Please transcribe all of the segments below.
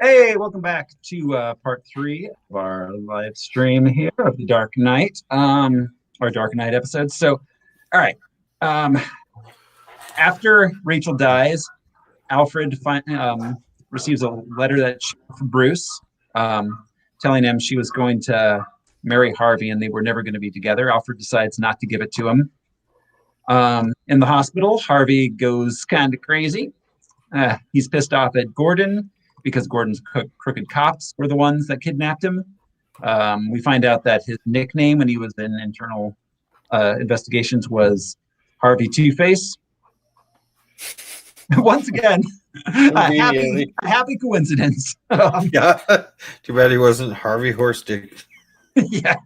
Hey, welcome back to part three of our live stream here of the Dark Knight, our Dark Knight episodes. So, all right, um, after Rachel dies, Alfred receives a letter from Bruce, telling him she was going to marry Harvey and they were never going to be together. Alfred decides not to give it to him. In the hospital, Harvey goes kind of crazy. He's pissed off at Gordon because Gordon's crooked cops were the ones that kidnapped him. We find out that his nickname when he was in internal investigations was Harvey Two-Face. Once again, a happy coincidence. Yeah. Too bad he wasn't Harvey Horstick. Yeah.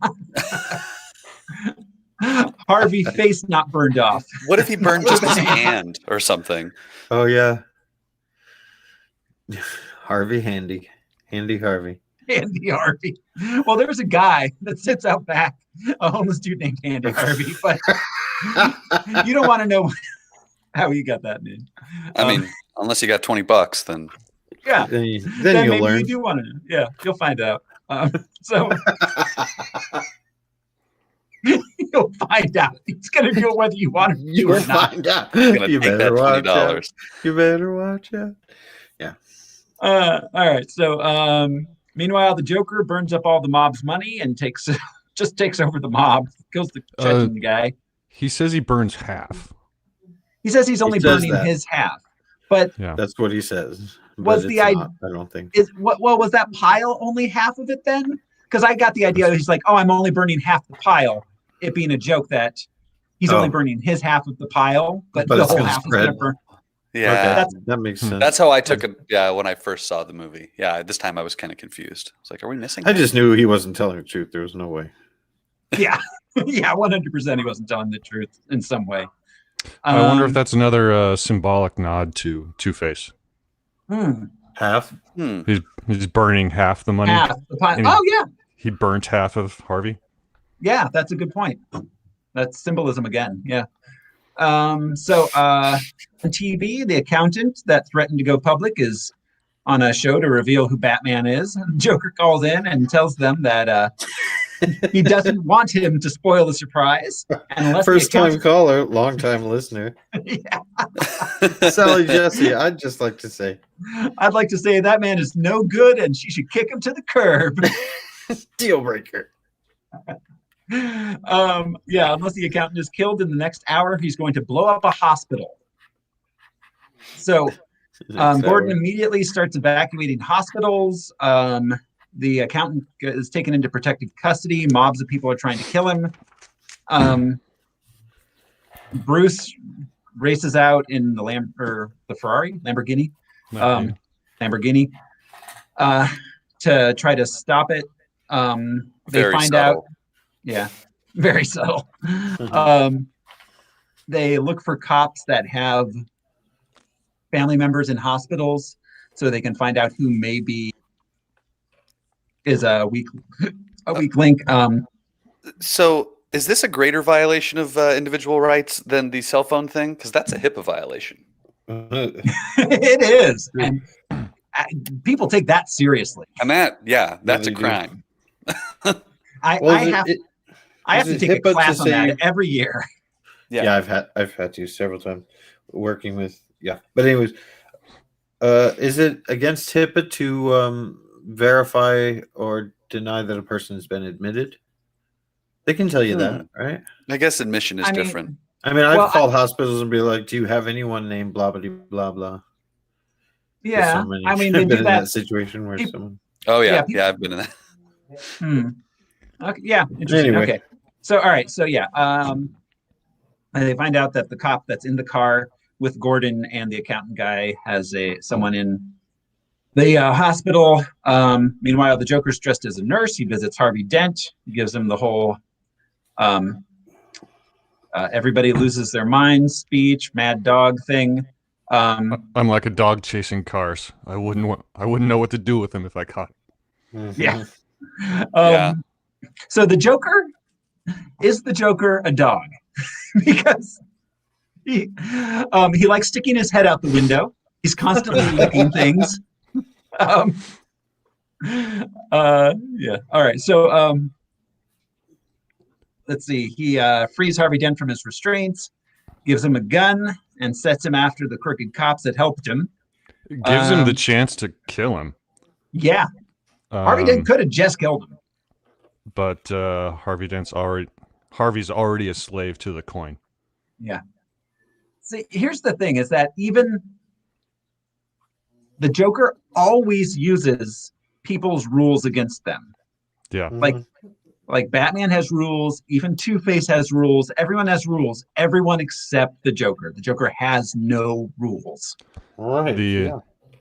Harvey face not burned off. What if he burned just his hand or something? Oh, yeah. Harvey Handy Harvey. Handy Harvey. Well, there's a guy that sits out back, a homeless dude named Handy Harvey, but you don't want to know how he got that name. I mean, unless you got $20, then yeah, then maybe you'll learn. You do want to know. Yeah, you'll find out. So you'll find out. He's gonna do it whether you want him to or not. Find out. you better watch $20. You better watch out. Yeah. All right. So meanwhile, the Joker burns up all the mob's money and takes over the mob, kills the Chechen guy. He says he burns half. He says he's only burning his half, but yeah, that's what he says. Was the idea? I don't think. Was that pile only half of it then? Because I got the idea that he's like, oh, I'm only burning half the pile. It being a joke that he's only burning his half of the pile, but the whole half is going to burn. Yeah, okay. That makes sense. That's how I took it. Yeah, when I first saw the movie. Yeah, this time I was kind of confused. I was like, "Are we missing?" I just knew he wasn't telling the truth. There was no way. Yeah, yeah, 100%. He wasn't telling the truth in some way. I wonder if that's another symbolic nod to Two-Face. Half. He's burning half the money. Half the pile. Oh yeah. He burnt half of Harvey. Yeah, that's a good point. That's symbolism again. Yeah. So on TV, the accountant that threatened to go public is on a show to reveal who Batman is. Joker calls in and tells them that he doesn't want him to spoil the surprise. And first-time caller, long-time listener. Yeah. Sally Jesse, I'd just like to say. I'd like to say that man is no good and she should kick him to the curb. Deal breaker. Yeah, unless the accountant is killed in the next hour, he's going to blow up a hospital. So Gordon immediately starts evacuating hospitals. The accountant is taken into protective custody. Mobs of people are trying to kill him. Bruce races out in the Lamborghini, to try to stop it. They Very find subtle. out. Yeah, very subtle. They look for cops that have family members in hospitals so they can find out who maybe is a weak link. So is this a greater violation of individual rights than the cell phone thing? Because that's a HIPAA violation. It is. And people take that seriously. And that's a crime. I have to take a class on that every year. Yeah, I've had to several times working with But anyways, is it against HIPAA to verify or deny that a person has been admitted? They can tell you that, right? I guess admission is different. I've called hospitals and be like, "Do you have anyone named blah blah blah blah?" Yeah, they do that in that situation where someone. Oh yeah, I've been in that. Okay, yeah, interesting. Anyway. Okay, so all right, so they find out that the cop that's in the car with Gordon and the accountant guy has someone in the hospital. Meanwhile, the Joker's dressed as a nurse. He visits Harvey Dent. He gives him the whole everybody loses their mind speech, mad dog thing. I'm like a dog chasing cars. I wouldn't know what to do with him if I caught him. Yeah. So the Joker, is the Joker a dog? Because he likes sticking his head out the window. He's constantly leaking things. Um, yeah. All right. So let's see. He frees Harvey Dent from his restraints, gives him a gun, and sets him after the crooked cops that helped him. It gives him the chance to kill him. Yeah. Harvey Dent could have just killed him. But Harvey's already a slave to the coin. Yeah. See, here's the thing is that even the Joker always uses people's rules against them. Yeah. Like Batman has rules, even Two-Face has rules, everyone has rules, everyone except the Joker. The Joker has no rules. Right.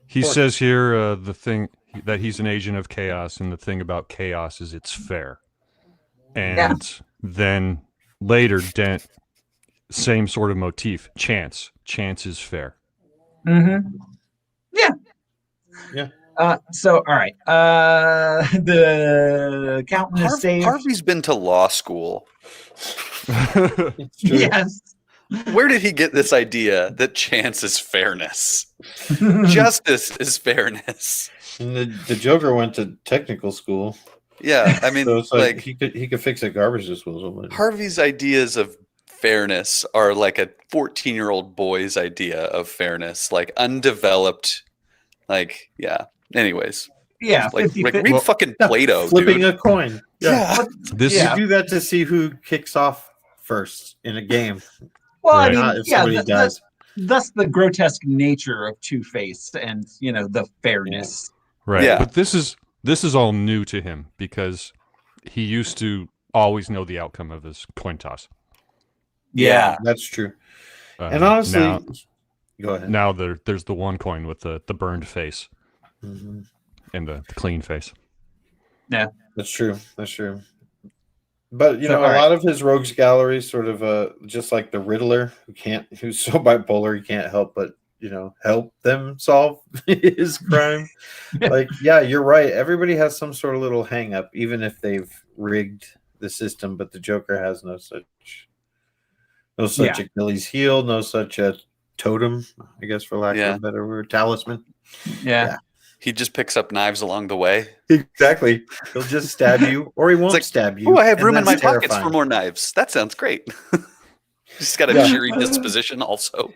He says here the thing that he's an agent of chaos, and the thing about chaos is it's fair. And then later, Dent, same sort of motif. Chance is fair. Mm-hmm. Yeah. Yeah. So, all right. The accountant is saved. Harvey's been to law school. It's true. Yes. Where did he get this idea that chance is fairness? Justice is fairness. And the Joker went to technical school. Yeah, I mean, So it's like he could fix a garbage disposal. Harvey's ideas of fairness are like a 14-year-old boy's idea of fairness, like undeveloped. Like, yeah. Anyways, Yeah. like 50, read fucking Plato, flipping dude. a coin. Yeah. You do that to see who kicks off first in a game. Well, I Right. mean, Not if somebody dies. Thus the grotesque nature of Two-Face and, the fairness. Right. Yeah. But this is all new to him because he used to always know the outcome of his coin toss. Yeah. That's true. And honestly, go ahead. Now there's the one coin with the burned face Mhm. and the clean face. That's true. That's true. But So, a all right. lot of his rogues gallery, sort of just like the Riddler, who's so bipolar he can't help but help them solve his crime. Like, yeah, you're right. Everybody has some sort of little hang up, even if they've rigged the system. But the Joker has no such Achilles heel, no such a totem, I guess, for lack of a better word, talisman. Yeah. He just picks up knives along the way. Exactly. He'll just stab you, or he won't stab you. Oh, I have and room in my that's pockets for terrifying. more knives. That sounds great. He's got a cheery disposition also.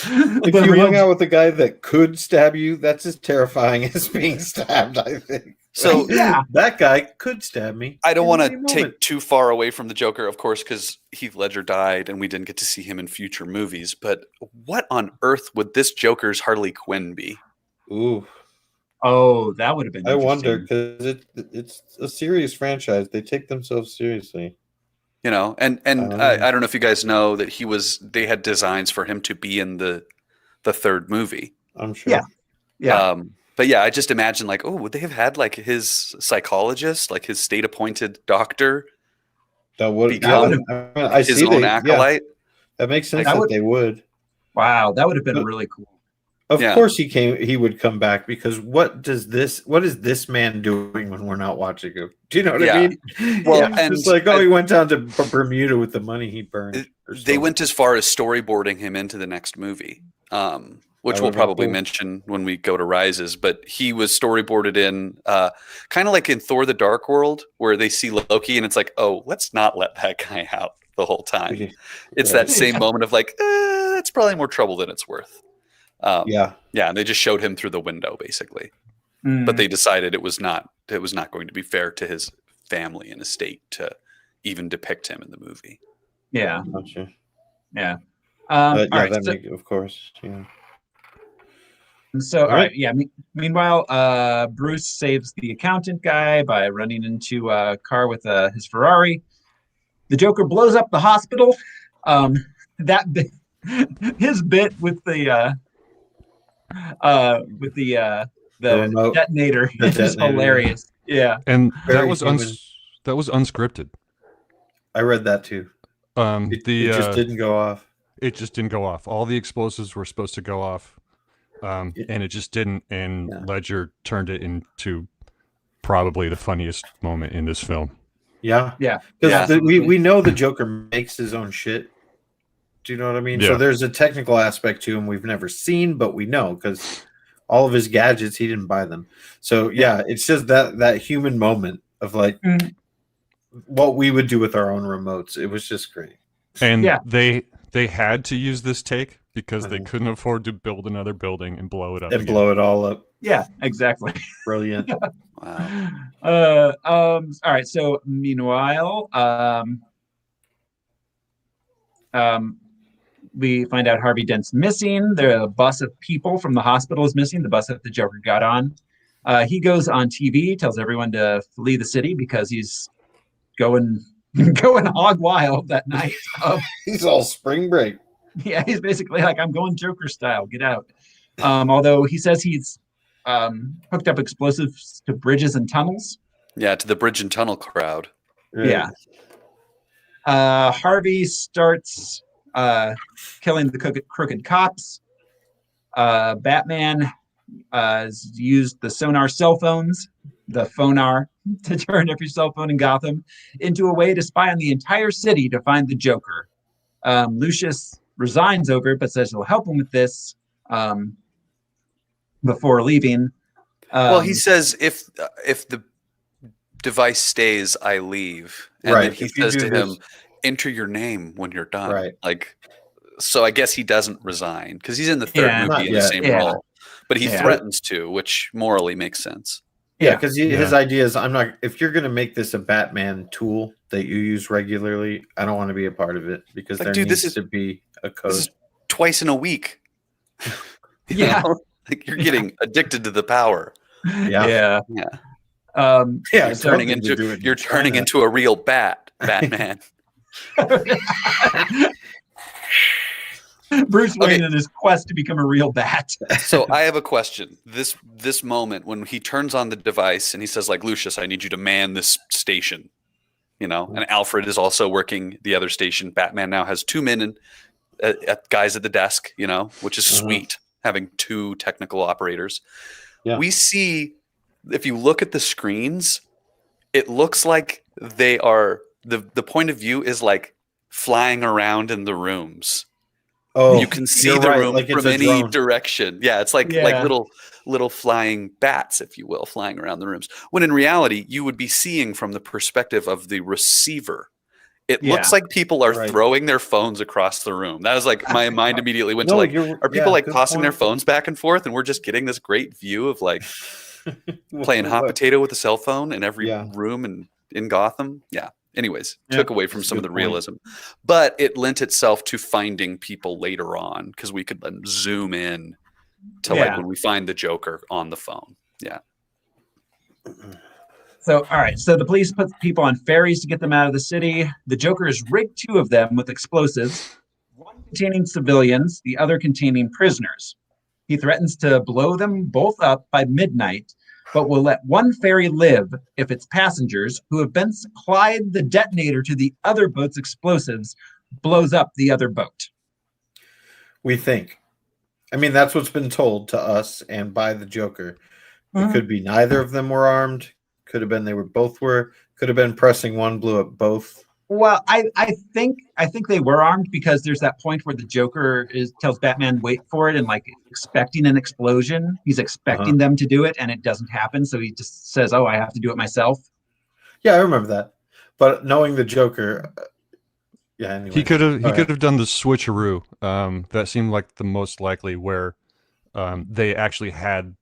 If you hung out with a guy that could stab you, that's as terrifying as being stabbed, I think. So that guy could stab me. I don't want any to moment. take too far away from the Joker, of course, because Heath Ledger died and we didn't get to see him in future movies. But what on earth would this Joker's Harley Quinn be? Ooh, Oh, that would have been I interesting. wonder, because it's a serious franchise. They take themselves seriously. And I don't know if you guys know that they had designs for him to be in the third movie. I'm sure. Yeah. But yeah, I just imagine like, would they have had like his psychologist, like his state appointed doctor, That would become I his see own they, acolyte? that makes sense That that they would. Wow, that would have been really cool. Of course he would come back, because what is this man doing when we're not watching him? Do you know what I mean? Well, and it's like, he went down to Bermuda with the money he burned. They went as far as storyboarding him into the next movie, which we'll probably mention when we go to Rises. But he was storyboarded in kind of like in Thor: The Dark World, where they see Loki and it's like, oh, let's not let that guy out the whole time. It's that same moment of like, it's probably more trouble than it's worth. And they just showed him through the window basically, but they decided it was not going to be fair to his family and estate to even depict him in the movie. Yeah. Gotcha. Yeah. Of course. Yeah. So, all right. Yeah. Meanwhile, Bruce saves the accountant guy by running into a car with his Ferrari. The Joker blows up the hospital. His bit with the remote detonator is hilarious. Yeah. And Very that was unscripted. I read that too. It just didn't go off. It just didn't go off. All the explosives were supposed to go off, and it just didn't. And Ledger turned it into probably the funniest moment in this film. Yeah. Yeah. Because we know the Joker makes his own shit Do you know what I mean? Yeah. So there's a technical aspect to him we've never seen, but we know because all of his gadgets, he didn't buy them. So yeah, it's just that human moment of like what we would do with our own remotes. It was just great. And they had to use this take because they couldn't afford to build another building and blow it up. And blow it all up. Yeah, exactly. Brilliant. Wow. All right. So meanwhile, we find out Harvey Dent's missing. The bus of people from the hospital is missing. The bus that the Joker got on. He goes on TV, tells everyone to flee the city because he's going hog wild that night. He's all spring break. Yeah, he's basically like, I'm going Joker style. Get out. Although he says he's hooked up explosives to bridges and tunnels. Yeah, to the bridge and tunnel crowd. Right. Yeah. Harvey starts killing the crooked cops. Batman has used the sonar cell phones, the phonar, to turn every cell phone in Gotham into a way to spy on the entire city to find the Joker. Lucius resigns over it, but says he'll help him with this before leaving. Well, he says if the device stays, I leave. And then he says to him, enter your name when you're done. Right. Like, so I guess he doesn't resign because he's in the third movie in the same role. But he threatens to, which morally makes sense. Yeah, because his idea is, if you're going to make this a Batman tool that you use regularly, I don't want to be a part of it because there needs to be a code. This is twice in a week. You know? Like you're getting addicted to the power. Yeah. You're turning into a real Batman. Bruce Wayne in his quest to become a real bat. So I have a question. This moment when he turns on the device and he says, like, Lucius, I need you to man this station. You know, and Alfred is also working the other station. Batman now has 2 men guys at the desk, you know, which is sweet, having 2 technical operators. Yeah. We see, if you look at the screens, it looks like they are, the point of view is like flying around in the rooms. Oh, you can see the room like from any direction. Yeah, it's like little flying bats, if you will, flying around the rooms. When in reality, you would be seeing from the perspective of the receiver. It looks like people are throwing their phones across the room. That was like my mind immediately went to like, are people like tossing their phones back and forth, and we're just getting this great view of like playing hot potato with a cell phone in every room in Gotham? Yeah. Anyways, took away from some of the realism, but it lent itself to finding people later on because we could then zoom in to like when we find the Joker on the phone. Yeah. So, all right. So the police put people on ferries to get them out of the city. The Joker has rigged 2 of them with explosives, one containing civilians, the other containing prisoners. He threatens to blow them both up by midnight, but will let one ferry live if its passengers, who have been supplied the detonator to the other boat's explosives, blows up the other boat. We think. I mean, that's what's been told to us and by the Joker. It could be neither of them were armed. Could have been could have been pressing one, blew up both. Well, I think they were armed because there's that point where the Joker tells Batman wait for it and like expecting an explosion. He's expecting them to do it and it doesn't happen, so he just says, "Oh, I have to do it myself." Yeah, I remember that. But knowing the Joker, anyway. He could have done the switcheroo. That seemed like the most likely, where they actually had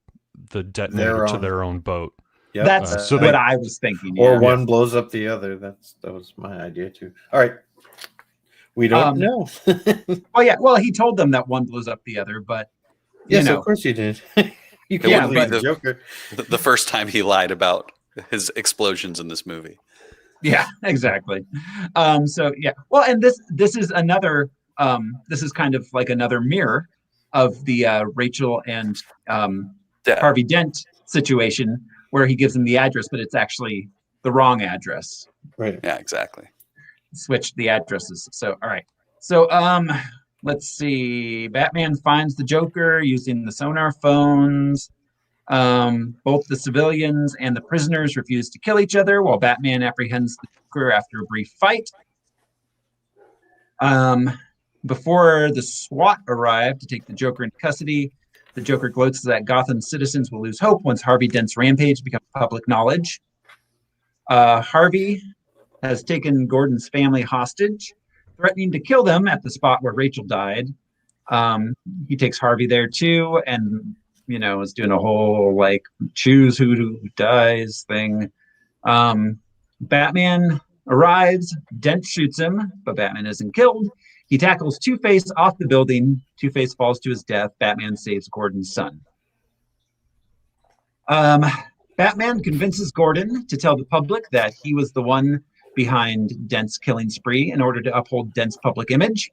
the detonator to their own boat. Yep. That's what I was thinking. Or one blows up the other. That was my idea too. All right. We don't know. Well, he told them that one blows up the other, but yes, of course you did. You can't believe the Joker. The first time he lied about his explosions in this movie. Yeah, exactly. So yeah. Well, and this is another this is kind of like another mirror of the Rachel and Harvey Dent situation, where he gives them the address, but it's actually the wrong address. Right. Yeah, exactly. Switch the addresses. So, all right. So, let's see. Batman finds the Joker using the sonar phones. Both the civilians and the prisoners refuse to kill each other, while Batman apprehends the Joker after a brief fight. Before the SWAT arrived to take the Joker into custody, the Joker gloats that Gotham citizens will lose hope once Harvey Dent's rampage becomes public knowledge. Harvey has taken Gordon's family hostage, threatening to kill them at the spot where Rachel died. He takes Harvey there too, and is doing a whole like choose who dies thing. Batman arrives, Dent shoots him, but Batman isn't killed. He tackles Two-Face off the building. Two-Face falls to his death. Batman saves Gordon's son. Batman convinces Gordon to tell the public that he was the one behind Dent's killing spree in order to uphold Dent's public image.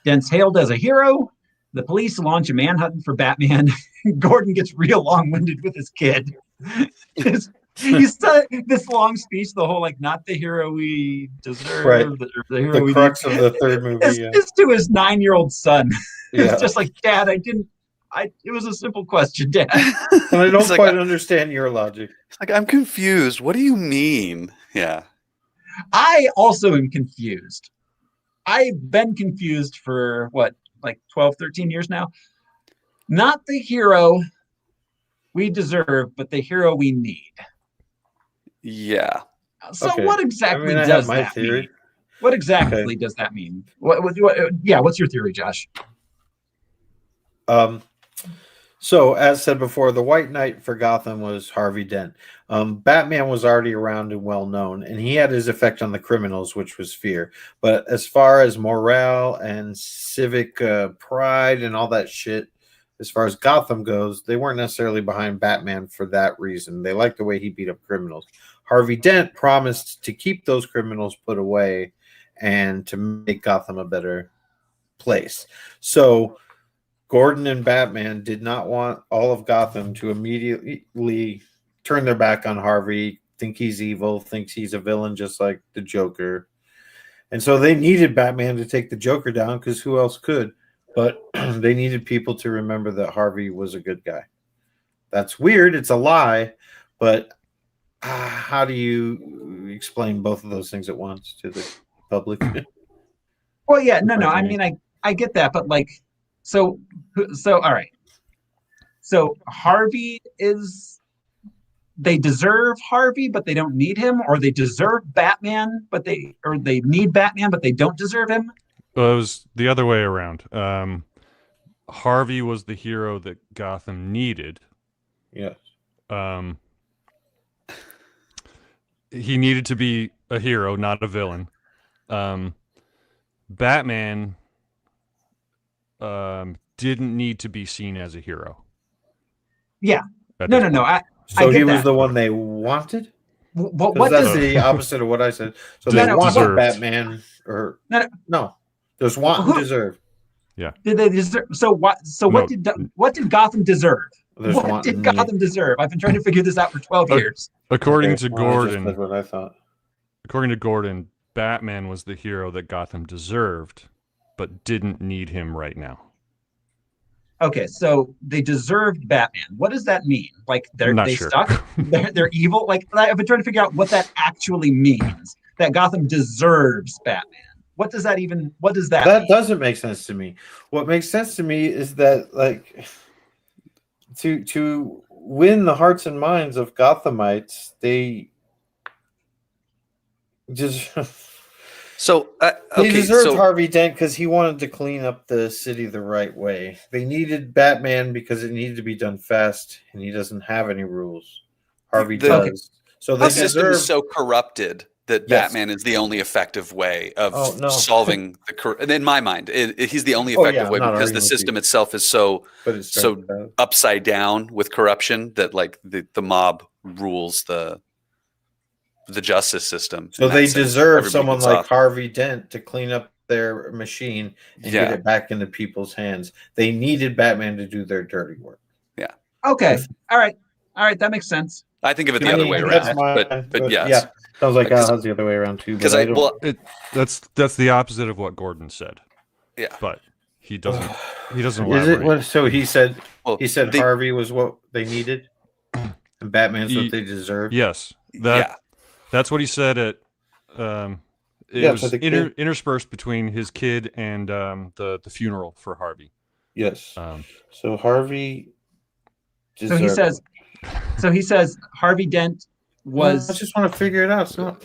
Dent's hailed as a hero. The police launch a manhunt for Batman. Gordon gets real long-winded with his kid. He's this long speech, the whole like not the hero we deserve, right. the hero we crux of the third movie. It's to his 9-year-old son. Yeah. It's just like, Dad, it was a simple question, Dad. And I don't quite understand your logic. It's like, I'm confused. What do you mean? Yeah. I also am confused. I've been confused for like 12, 13 years now. Not the hero we deserve, but the hero we need. Yeah. So what exactly does that mean? What exactly does that mean? What's your theory, Josh? So, as said before, the White Knight for Gotham was Harvey Dent. Batman was already around and well known, and he had his effect on the criminals, which was fear. But as far as morale and civic pride and all that shit, as far as Gotham goes, they weren't necessarily behind Batman for that reason. They liked the way he beat up criminals. Harvey Dent promised to keep those criminals put away and to make Gotham a better place. So Gordon and Batman did not want all of Gotham to immediately turn their back on Harvey, think he's evil, thinks he's a villain just like the Joker. And so they needed Batman to take the Joker down because who else could? But they needed people to remember that Harvey was a good guy. That's weird. It's a lie. But how do you explain both of those things at once to the public? Well, yeah, no. I mean, I get that. But like, so all right. So Harvey they deserve Harvey, but they don't need him, or they deserve Batman, but they need Batman, but they don't deserve him. Well, it was the other way around. Harvey was the hero that Gotham needed. Yes. He needed to be a hero, not a villain. Batman didn't need to be seen as a hero. Yeah. No. So he was the one they wanted? What that's the opposite of what I said. So they wanted Batman, or no. There's want and deserve. Yeah. Did they deserve? So what? So what did Gotham deserve? What did Gotham deserve? I've been trying to figure this out for 12 years. According to Gordon, that's what I thought. According to Gordon, Batman was the hero that Gotham deserved, but didn't need him right now. Okay, so they deserved Batman. What does that mean? Like they suck? They're evil? Like I've been trying to figure out what that actually means. That Gotham deserves Batman. What does that mean? That doesn't make sense to me. What makes sense to me is that like to win the hearts and minds of Gothamites, they just they deserved Harvey Dent because he wanted to clean up the city the right way. They needed Batman because it needed to be done fast, and he doesn't have any rules. Harvey does. So the system is so corrupted that Batman is the only effective way of solving in my mind, he's the only effective way because the system itself is so upside down with corruption that like the mob rules the justice system. So they deserve someone like Harvey Dent to clean up their machine and get it back into people's hands. They needed Batman to do their dirty work. Yeah. Okay. All right. That makes sense. I think of it the other way around. But yes. Yeah. Sounds like how's the other way around too. Because that's the opposite of what Gordon said. Yeah. But he doesn't elaborate. So he said Harvey was what they needed and Batman's what they deserved. Yes. That's what he said at It was interspersed between his kid and the funeral for Harvey. Yes. So Harvey. So he says Harvey Dent was. I just want to figure it out. So, all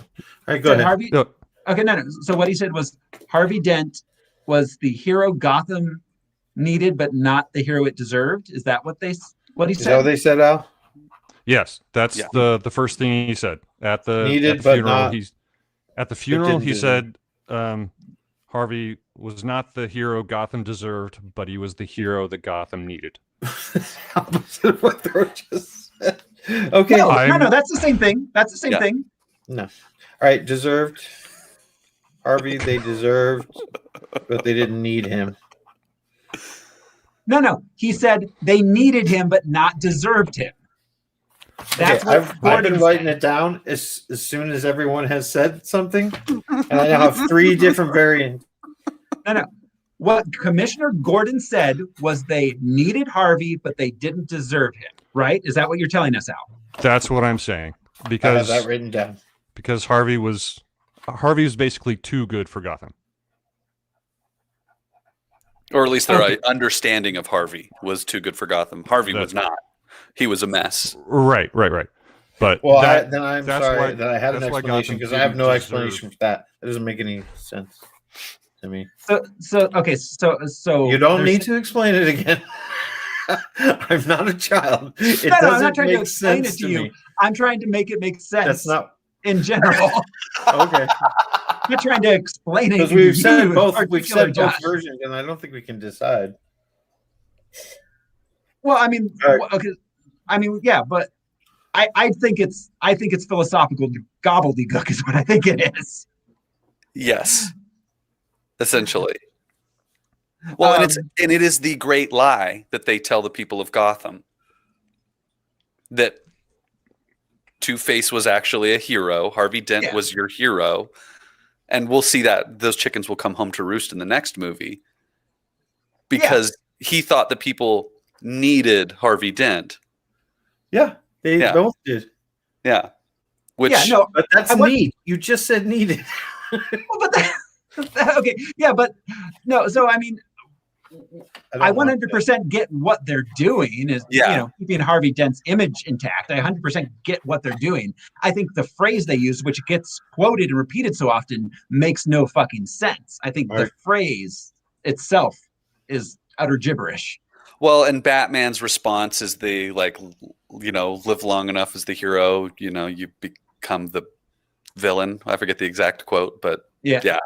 right, go ahead. Harvey. No. Okay, no. So what he said was Harvey Dent was the hero Gotham needed, but not the hero it deserved. Is that what he said? Is that what they said, Al? Yes, that's the first thing he said at the funeral. At the funeral, he said Harvey was not the hero Gotham deserved, but he was the hero that Gotham needed. Opposite what they just said. Okay. No, that's the same thing. That's the same thing. No. All right, deserved. Harvey, they deserved, but they didn't need him. No. He said they needed him, but not deserved him. That's what I've been writing it down as soon as everyone has said something, and I now have 3 different variants. No. What Commissioner Gordon said was they needed Harvey, but they didn't deserve him. Right? Is that what you're telling us, Al? That's what I'm saying. Because I have that written down. Because Harvey was basically too good for Gotham. Or at least their understanding of Harvey was too good for Gotham. Harvey was not. He was a mess. Right. But I'm sorry that I had an explanation because I have no explanation for that. It doesn't make any sense to me. So you don't need to explain it again. I'm not a child. I'm not trying to explain it to you. Me. I'm trying to make it make sense. That's not in general. Okay. I'm not trying to explain it because we've said both versions, and I don't think we can decide. Well, I mean, yeah, but I think it's philosophical gobbledygook is what I think it is. Yes, essentially. Well, and it is the great lie that they tell the people of Gotham that Two-Face was actually a hero. Harvey Dent was your hero, and we'll see that those chickens will come home to roost in the next movie because he thought the people needed Harvey Dent. Yeah, they both did. Yeah. But that's need. You just said needed. Okay. Yeah, but no. So I mean, I 100% get what they're doing. Is keeping Harvey Dent's image intact. I 100% get what they're doing. I think the phrase they use, which gets quoted and repeated so often, makes no fucking sense. I think the phrase itself is utter gibberish. Well, and Batman's response is live long enough as the hero, you become the villain. I forget the exact quote, but yeah.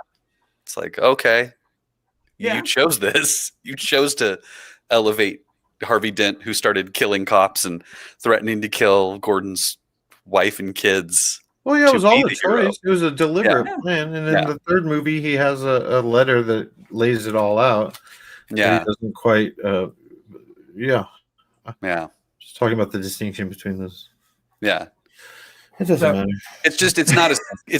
It's like, okay, you chose this. You chose to elevate Harvey Dent, who started killing cops and threatening to kill Gordon's wife and kids. Well, yeah, it was all a choice. It was a deliberate plan. And in the third movie, he has a letter that lays it all out. Yeah. He doesn't quite... Yeah. Just talking about the distinction between those. Yeah. It doesn't matter. It's just it's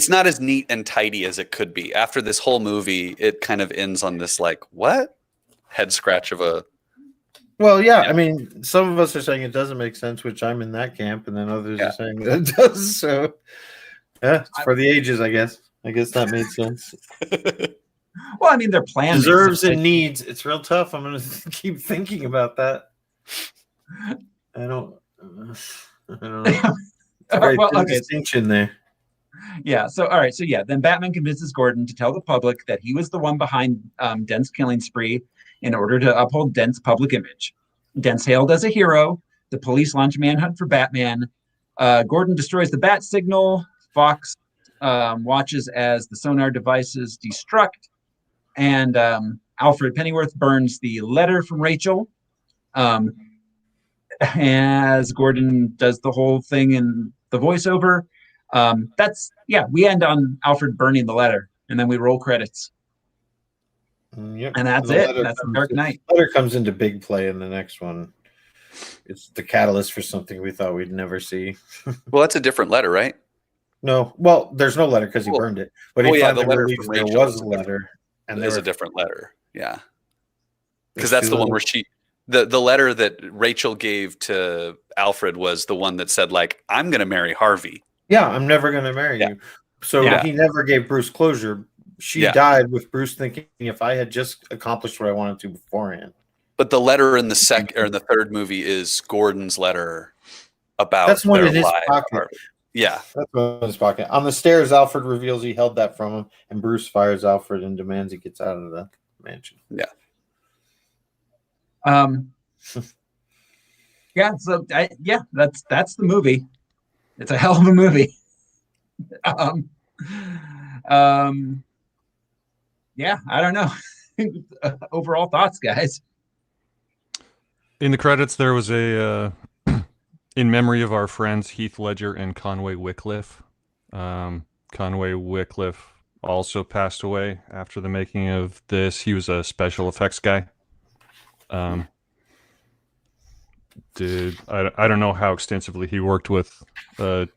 not as neat and tidy as it could be. After this whole movie, it kind of ends on this what? Head scratch of a Well, yeah, I mean, some of us are saying it doesn't make sense, which I'm in that camp, and then others are saying that it does. So it's for the ages, I guess. I guess that made sense. Well, I mean, their plan deserves and needs. It's real tough. I'm going to keep thinking about that. I don't know. Distinction there. Yeah. So, all right. So, then Batman convinces Gordon to tell the public that he was the one behind Dent's killing spree in order to uphold Dent's public image. Dent's hailed as a hero. The police launch a manhunt for Batman. Gordon destroys the bat signal. Fox watches as the sonar devices destruct. And Alfred Pennyworth burns the letter from Rachel. As Gordon does the whole thing in the voiceover. We end on Alfred burning the letter, and then we roll credits. Yep. And that's it. That's the Dark Knight. The letter comes into big play in the next one. It's the catalyst for something we thought we'd never see. Well, that's a different letter, right? No. Well, there's no letter because he burned it. But he finally released there was a letter. And there's a different letter. Yeah. Because that's the one where the letter that Rachel gave to Alfred was the one that said, I'm going to marry Harvey. Yeah, I'm never going to marry you. So Yeah. he never gave Bruce closure. She died with Bruce thinking, if I had just accomplished what I wanted to beforehand. But the letter in the third movie is Gordon's letter about That's one their in his lives. pocket. Yeah. That's one in his pocket. On the stairs, Alfred reveals he held that from him, and Bruce fires Alfred and demands he gets out of the mansion. Yeah. Yeah. So that's the movie. It's a hell of a movie. Yeah, I don't know. Overall thoughts, guys. In the credits, there was a in memory of our friends Heath Ledger and Conway Wycliffe. Conway Wycliffe also passed away after the making of this. He was a special effects guy. I don't know how extensively he worked with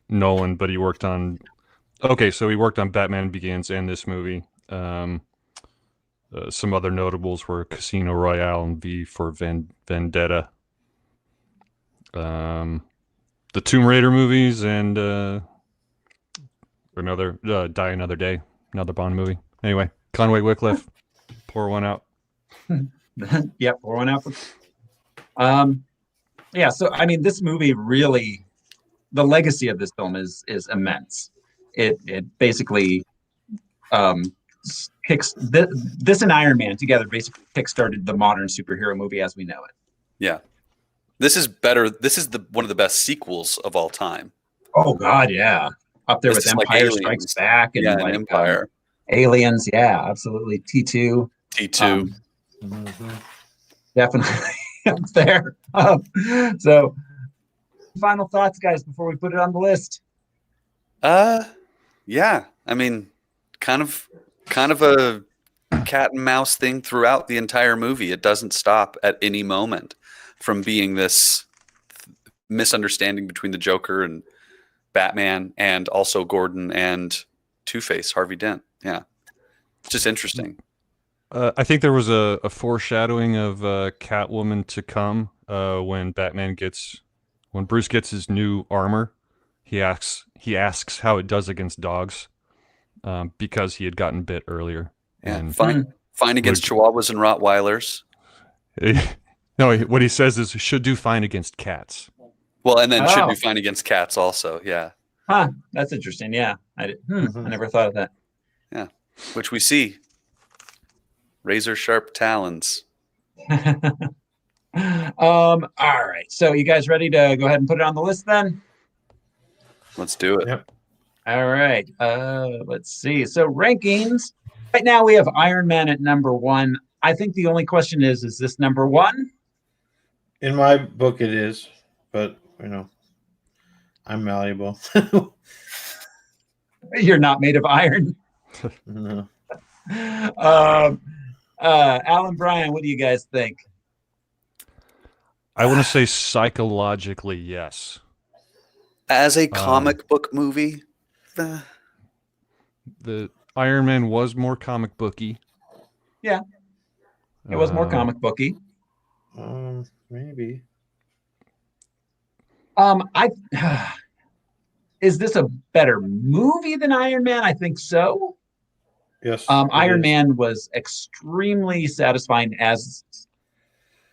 Nolan, but he worked on Batman Begins and this movie. Some other notables were Casino Royale and V for Vendetta. The Tomb Raider movies and another Die Another Day, another Bond movie. Anyway, Conway Wycliffe, pour one out. Yeah, pour one out. Yeah, so I mean, this movie really, the legacy of this film is immense. It basically kicks this and Iron Man together basically kickstarted the modern superhero movie as we know it. Yeah. This is better. This is one of the best sequels of all time. Oh God, yeah. Up there with Empire Strikes Back and and Empire. Aliens, yeah, absolutely. T2. T2. Definitely up there. So final thoughts, guys, before we put it on the list. Yeah. I mean, kind of a cat and mouse thing throughout the entire movie. It doesn't stop at any moment from being this misunderstanding between the Joker and Batman and also Gordon and Two-Face, Harvey Dent. Yeah. It's just interesting. I think there was a foreshadowing of Catwoman to come when Bruce gets his new armor. He asks how it does against dogs because he had gotten bit earlier. Yeah, And fine against Chihuahuas and Rottweilers. No, what he says is should do fine against cats. Well, and then should do fine against cats also. Yeah. Huh. That's interesting. Yeah. I never thought of that. Yeah. Which we see. Razor sharp talons. All right. So you guys ready to go ahead and put it on the list then? Let's do it. Yep. All right. Let's see. So rankings. Right now we have Iron Man at number 1. I think the only question is this number 1? In my book, it is, but I'm malleable. You're not made of iron. No. Alan, Brian, what do you guys think? I want to say psychologically, yes. As a comic book movie, The Iron Man was more comic booky. Yeah, it was more comic booky. Maybe. Is this a better movie than Iron Man? I think so. Yes. Iron Man was extremely satisfying as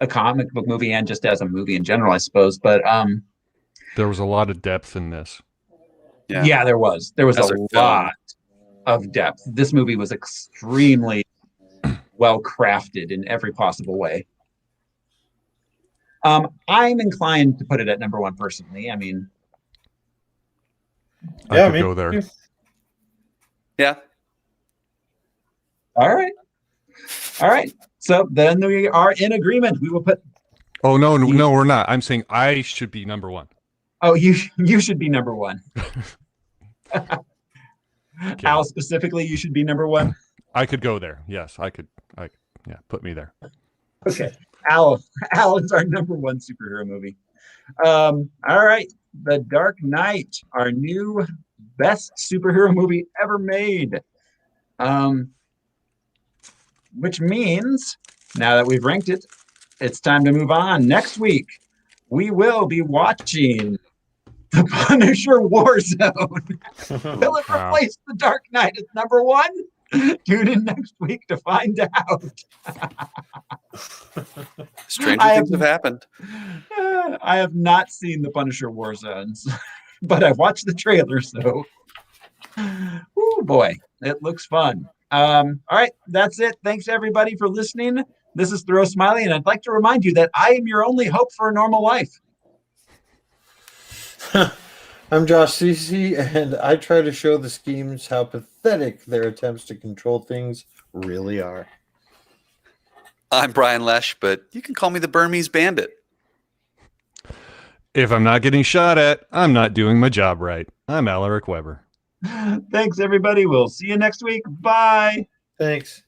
a comic book movie and just as a movie in general, I suppose. But there was a lot of depth in this. Yeah, there was. There was a lot of depth. This movie was extremely well crafted in every possible way. I'm inclined to put it at number 1 personally. I mean, I could go there. Yeah. All right. So then we are in agreement. We will put. Oh no, we're not. I'm saying I should be number 1. Oh, you should be number 1. Okay. Al, specifically, you should be number 1. I could go there. Yes, I could. Put me there. Okay. Al is our number 1 superhero movie. All right. The Dark Knight, our new best superhero movie ever made. Which means, now that we've ranked it, it's time to move on. Next week, we will be watching The Punisher Warzone. Will it Wow. replace The Dark Knight as number one? Tune in next week to find out. Stranger things have happened. I have not seen The Punisher Warzones, but I've watched the trailer, so. Oh boy, it looks fun. All right, that's it. Thanks everybody for listening. This is Throw Smiley, and I'd like to remind you that I am your only hope for a normal life. I'm Josh Cece, and I try to show the schemes how pathetic their attempts to control things really are. I'm Brian Lesh, but you can call me the Burmese Bandit. If I'm not getting shot at, I'm not doing my job right. I'm Alaric Weber. Thanks, everybody. We'll see you next week. Bye. Thanks.